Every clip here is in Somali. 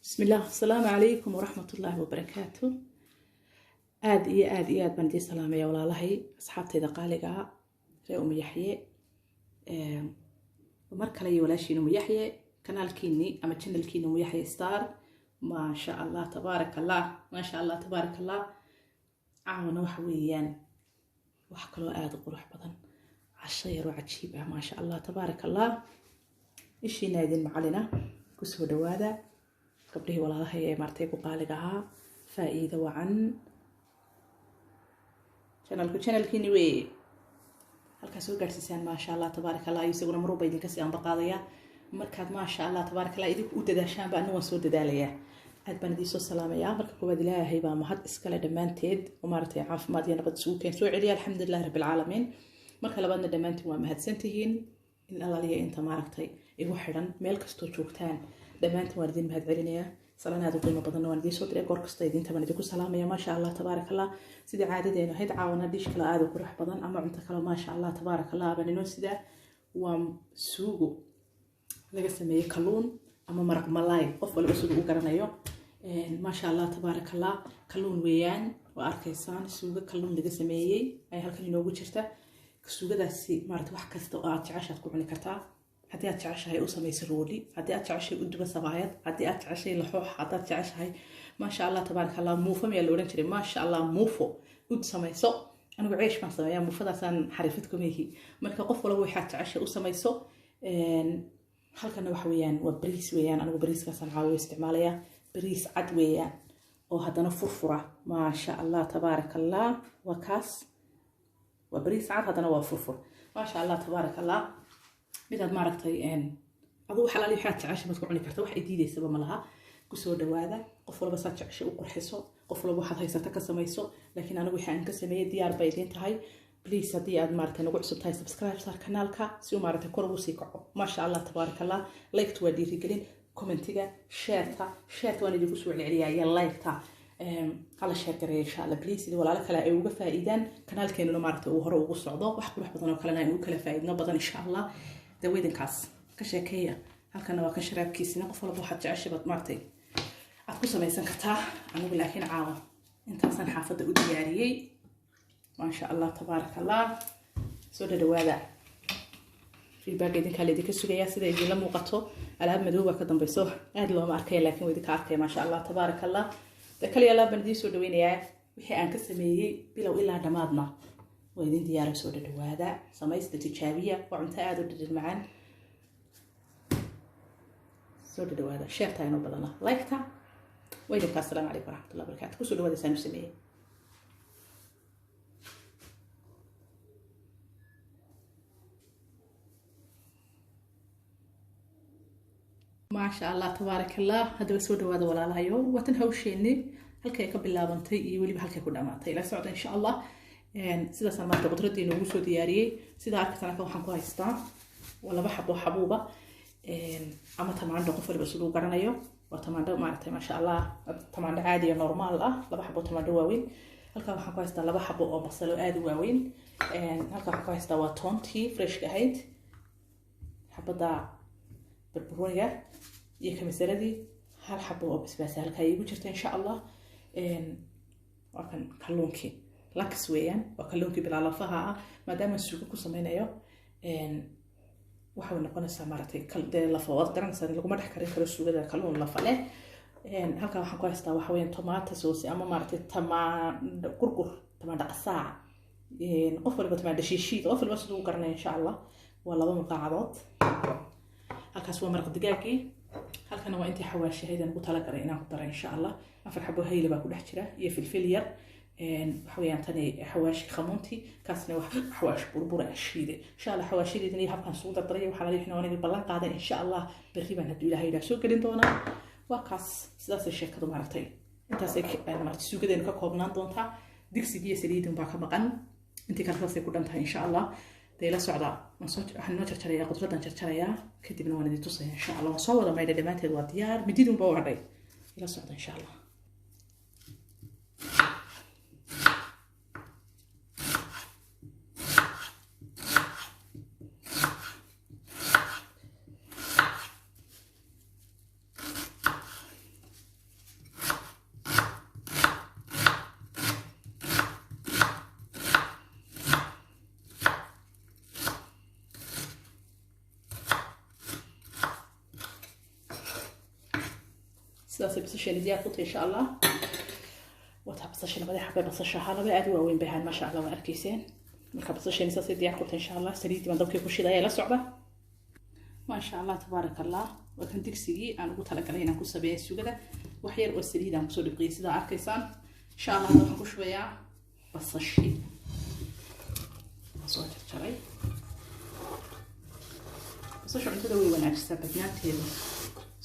بسم الله السلام عليكم ورحمة الله وبركاته. آد بندي سلامة يا والله أصحابتي دقالقها رأي أم يحيى ومركلي ولا شيء أم يحيى كنال كيني أما كنا الكين أم يحيى ستار ما شاء الله تبارك الله ما شاء الله تبارك الله عاون وحويان وحكلوا آد قروح بدن عالشير وعجيبة ما شاء الله تبارك الله إشي نادي معلنا كسو دوادا قبله ولا هي مرتي قالقها فائدة وعن channel كيني وي halkaasoo gaarsiisaan ma sha Allah tabaaraka Allah isaguna mar walba idinka sii anbaqaadaya markaad ma sha Allah tabaaraka Allah idinku u dadaashaan baa anigu soo dadaalaya aad baan idin soo salaamaya marka koowaad Ilaahay baa mahad iska leh dhamaanteed oo maartay caafimaad iyo nabad soo celiya alxamdulillah rabbil alamin marka labaadna dhamaantiin waa mahadsantihiin in Allah liya inta maartay igu xiran meel kasto joogtaan dhamaantiin waan idin mahad celinaya salaanaad qiimo badan waan idin soo diray goor kasta idin taban idinku salaamaya ma sha Allah tabaaraka Allah sidii caadadeena hayd caawana dish kala aad u qurux badan ama cunto kala ma sha Allah tabaaraka Allah baan inoo sida waa suugo laga sameeyay kalluun ama maraq malaay qof walba sidoo u garanayo ma sha Allah tabaaraka Allah kalluun weeyaan waa arkaysaan suugo kalluun laga sameeyay ay halkan inoogu jirta suugadaasi maarta wax kasta oo aad jeceshaad ku cuni kartaa haddii aad jeceshahay u samayso rooli haddii aad jeceshahay u duba sabaayad haddii aad jeceshahay laxoox haddaad jeceshahay ma sha Allah tabaaraka Allah muufo miyaa la oran jiray ma sha Allah muufo ud samayso anigu ceesh baan sameeyaa muufadaasaan xariifad ku meehi marka qof walba waxaad jeceshahay u samayso halkan waxa weeyaan waa bariis weeyaan anigu bariiskaasaan caawiyo isticmaalaya bariis cad weeyaan oo haddana furfura ma sha Allah tabaaraka Allah waa kaas waa bariis cad haddana waa furfur ma sha Allah tabaaraka Allah midaad maaragtay aduu xalaal iyo xaad jeceshay baad ku cuni kartaa wax ay diidaysaba ma laha ku soo dhawaada qof walba saad jeceshay u qurxiso qof walba waxaad haysata ka samayso laakiin anigu waxaan ka sameeyay diyaar bay idin tahay please haddii aad maaragtay nagu cusub tahay subscribe saar kanaalka si uu maaragtay kor ugu sii kaco ma sha Allah tabaaraka Allah like waa dhiirigelin commentiga share waan idinku soo celceliyaa iyo like-ta hala share gareeyo insha Allah please sidii walaalo kale ay uga faa'iidaan kanaalkeenuna maaragtay uu hore ugu socdo wax qurux badan oo kalena ay ugu kala faa'iidno badan insha Allah daweydinkaas ka sheekeeya halkana waa ka sharaabkiisina qof walba waxaad jeceshay baad maartay aad ku samaysan kartaa anigu laakiin caawa intaasan xaafadda u diyaariyay ma sha Allah tabaaraka Allah soo dhawaada feedback idinka leedika sugaya sida idin la muuqato alaab madooba ka dambayso aad loo ma arkay laakiin idinka arkay ma sha Allah tabaaraka Allah kaliya la bandii soo dhaweynayaa wixii aan ka sameeyay bilow ilaa dhamaadna waa idin diyaar soo dhawaada samaysta tijaabiya oo cunto aad u dhadhan macaan soo dhawaada share taayno badana like ta وإليك السلام عليكم ورحمة الله وبركاته كسر دوادي سانو سميه ما شاء الله تبارك الله هذا سو دوادي ولا لا يوم وتنهوشيني halka ay ka bilaabantay iyo waliba halka ku dhamaatay la socdo insha Allah sidaas aan maanta qudradii noogu soo diyaariyay sida arkaysan waxaan ku haystaa wala xabuuba ama tamaandho qof walba sidoo garanayo وتماندا مارتي ما شاء الله تماندا عادي نورمال لبا حبو تماندا واوين halka waxaan ku haystaa laba xabo oo basal aad u waaweyn halka waxaan ku haystaa waa toontii fresh ahayd xabada barbarooniga iyo kamisaladii hal xabo oo basbaas halka ay ugu jirto insha Allah waa kan kalluunki lax weeyaan waa kalluunki bilaa lafaha maadaama suugo ku sameynayo waxaa noqonaysaa maartay kalde lafaad garanaysaa lagu ma dhex karin karo suugada kalluun lafa leh halka waxaan ku haystaa waxa weeyaan tomato sauce ama maartay tamaandho qurqur tamaandho qasac qof walba tamaandho shiishiid qof walba sidoo garanay insha Allah waa laba muqaacadood halkaas waa maraq digaagii halkana waa intii xawaashahaydan ugu tala garay inaan ku daro insha Allah afar xabo hayl baa ku dhex jira iyo filfil yar waxaweyaan tani xawaashi khamuunti kaasna wax xawaash burbura ashiide insha Allah xawaashideedina iyo habkan soo dardaray waxa la leeyahay inaan ballan qaadan insha Allah berri baan hadii Ilaahay ila soo gelin doona waa kaas sidaas sheekadu maartay intaas ay maartay suugadeena ka koobnaan doonta digsiga iyo saliidin baa ka maqan intii kalkaas ay ku dhantahay insha Allah deela socda waxaan noo jarjarayaa qudradan jarjarayaa kadibna waan idin tusay insha Allah soo wada maydha dhamaanteed waa diyaar mididun baa waraday ila socda insha Allah sidaasay basasheeni diyaar ku tahay insha allah wata basasha labada xabay basasha halaba aad u waaweyn bay ahaan ma sha Allah waa arkayseen marka basasheeni sidaasay diyaar ku tahay insha Allah saliidii baan dabkii ku shidaya la socda ma sha Allah tabarakallah waa kan digsigii aan ugu talagalay inaan ku sameeyo sugada wax yar oo saliid aan kusoo dhibqiyay sida arkaysaan insha Allah waxaan ku shubayaa basashii soo jarjaray basasha cuntada way wanaagsan badnaanteeda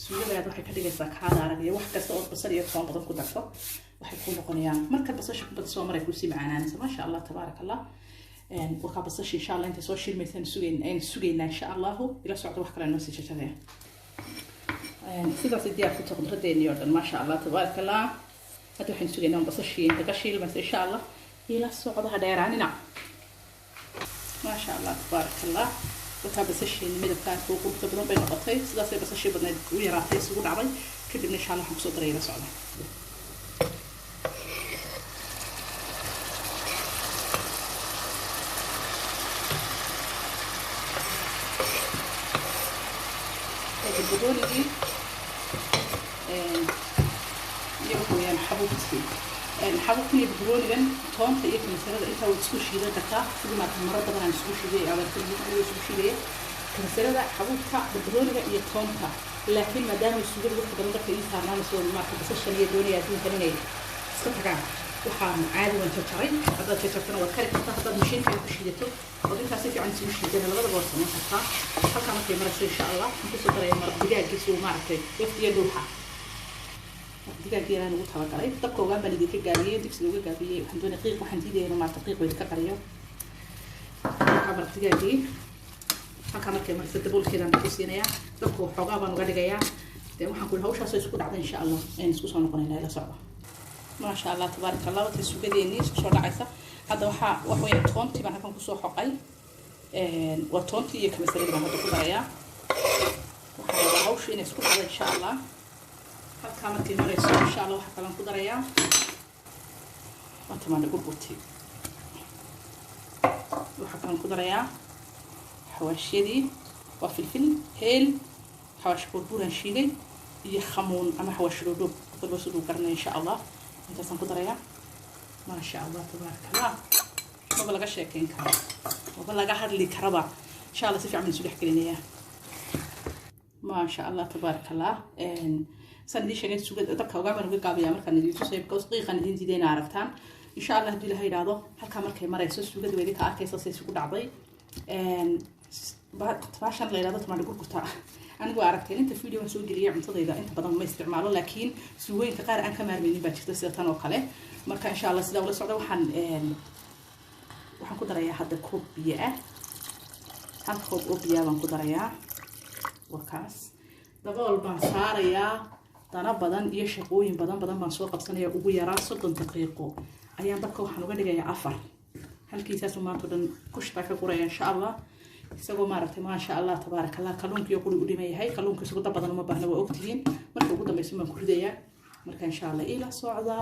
sugada waxay ka dhigaysaa kaada arag iyo wax kasta oo basal iyo toon badan ku darto waxay ku noqonayaan marka basasha ku badso maray ku sii macaanaysa ma sha Allah tabarakallah وكا بصشي إن شاء الله أنت سوشيال ميديا سجين إن شاء الله إلى سعد وحكي لنا نفسي شجرة سيدا سيدي أكو تقدر ديني يوردن ما شاء الله تبارك الله هذا حين سجين يوم بصشي أنت كشيل بس إن شاء الله إلى السعد هذا يراني نعم ما شاء الله تبارك الله وكا بصشي الميدا كان فوق وتبدون بين نقطتين سيدا سيدي بصشي بدنا ويراتي سجود عمل كده إن شاء الله حنقصد رأي سعد البدوني دي يبقوا يعني حبوبتي الحبوبتي البدوني ده طعم تيجي مثلا انت وتسوشي ده كتا في ما المرات طبعا السوشي ده او السوشي ده مثلا ده حبوبتها البدوني ده يطعمها لكن ما دام السوشي ده وقت ده كيس صارنا مسوي ما بس الشنيه دوني يا دين كمان سكتها وحام عادي وانت تشري هذا تشرتنا وكرت تاخذ مشين في الشيدته ودي كاسه في عند سوشي ده لغه بوصه ما حطها halka markay marayso insha Allah inta soo daray mar digaagiisu maartay waftiya dhuuxa digaagiina ugu tabagalay dabka uga baan idinka gaariyay digsiga uga gaabiyay waxaan doonay qiiq waxaan diiday ma taqiiq way ka qariyo kamar digaagi halka markay marayso daboolkeedan ku siinaya dabka xoogaa baan uga dhigayaa waxaan ku hawshaas isku dhacday insha Allah in isku soo noqonayna ila socdo ma sha Allah tabarakallah wata suugadeeni isku soo dhacaysa hadda waxa wax weyn toontii baan halkan ku soo xoqay وطنتي يكمل لما هذا كله يا وحنا بعوش إن يسكت هذا إن شاء الله هل كامل كلمة يسوي إن شاء الله وحكي لهم كده يا وأنت ما نقول بوتي وحكي لهم كده يا حواشي دي وفلفل هيل حواش بربور هنشيله يخمون أما حواش رودو بس رودو كرنا إن شاء الله أنت سان كده يا ما شاء الله تبارك الله ما بلغ شيء كان وبلغ هذا اللي كربا إن شاء الله سيفي عم نسولح كلينيا ما شاء الله تبارك الله سندي شيء سوق دبك وقام نقول قابل يعمل كان يجي تسوي بكوس دقيقة ندين زيدين عرفتان إن شاء الله هدي لهاي رادو هالكام مركي مرة يسوي سوق دويدي كأكيد صار سوق دعضي بعد فاشل غير هذا تمام نقول كتاع أنا جو عرفتين أنت فيديو مسوي جريء عن صدى إذا أنت بدل ما استعماله لكن سوين تقارن أنك مرميني بتشتري سيرتان وقله مركا إن شاء الله سيدا ولا صعدة waxaan ku darayaa hadda koob biyo ah hal koob oo biyo baan ku darayaa wakaas dabool baan saarayaa dana badan iyo shaqooyin badan baan soo qabsanayaa ugu yaraa 30 daqiiqo ayaan dabka waxaan uga dhigayaa 4 halkiisaas maanta dhan ku shaqo ka qoraya insha Allah isagoo maaragtay ma sha Allah tabarakallah kalluunka iyo quli u dhimayahay kalluunka isku dab badan uma baahna waa ogtihiin marka ugu dambayso baan ku ridayaa marka insha Allah ila socda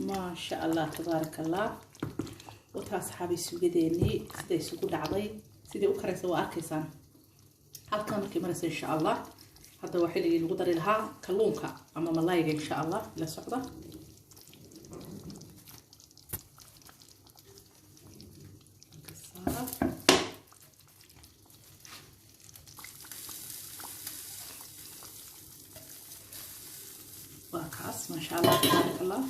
ma sha Allah tabarakallah وتاس حبي سويدني سيدي سوق دعضي سيدي أكره سوا أركيسان هل كان كمان إن شاء الله هذا واحد اللي نقدر لها كلونكا أما ملايق إن شاء الله لا صعدة وكاس ما شاء الله تبارك الله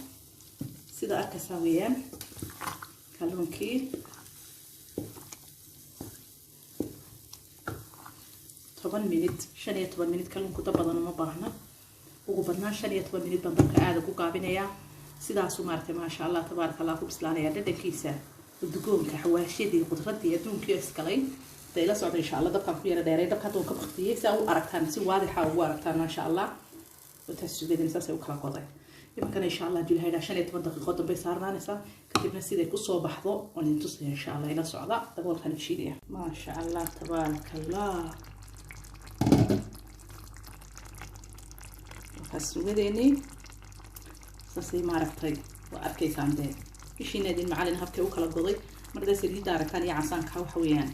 سيدا أركساويان كالونكي طبعا منيت شنية طبعا منيت كالونكو طبعا ما باهنا وقبلنا شنية طبعا منيت بندق عادة كوكابينيا سيدا سومارتي ما شاء الله تبارك الله كبسلانيا يا كيسة الدقون كحواشي دي قدرتي يدون كيس كلين تيلا سعود إن شاء الله دبكا كبيرة دايرة دبكا دون كبختي ساو أركتان سي واضحة وأركتان ما شاء الله وتسجد نساسي وكلا قضي يمكن إن شاء الله جل هيدا شنية طبعا دقيقة بيصارنا نسا كتبنا سيدي كسو بحضو وننتصي إن شاء الله إلى سعودة تقول خلينا نشيلها ما شاء الله تبارك الله فالسويديني ساسي ما عرفتي وأركيس عندي إيش ينادي المعلن هبكي وكلا قضي مرة سيدي دارك كان يعصان كاو حويان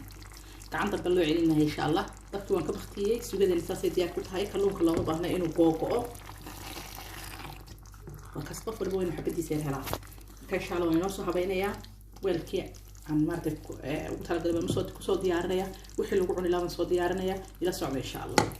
كعند بلو علينا إن شاء الله دكتور كبختي سويديني ساسي دياكوت هاي كلهم كلهم ضهنا إنه بوقو وكاس قفل بوين حبتي سير هلا كشالو نوصو حبينيا ويلكي عن مرتك وتلقى بنصو ديارنيا وحي لو عوني لا نصو ديارنيا الى صعب ان شاء الله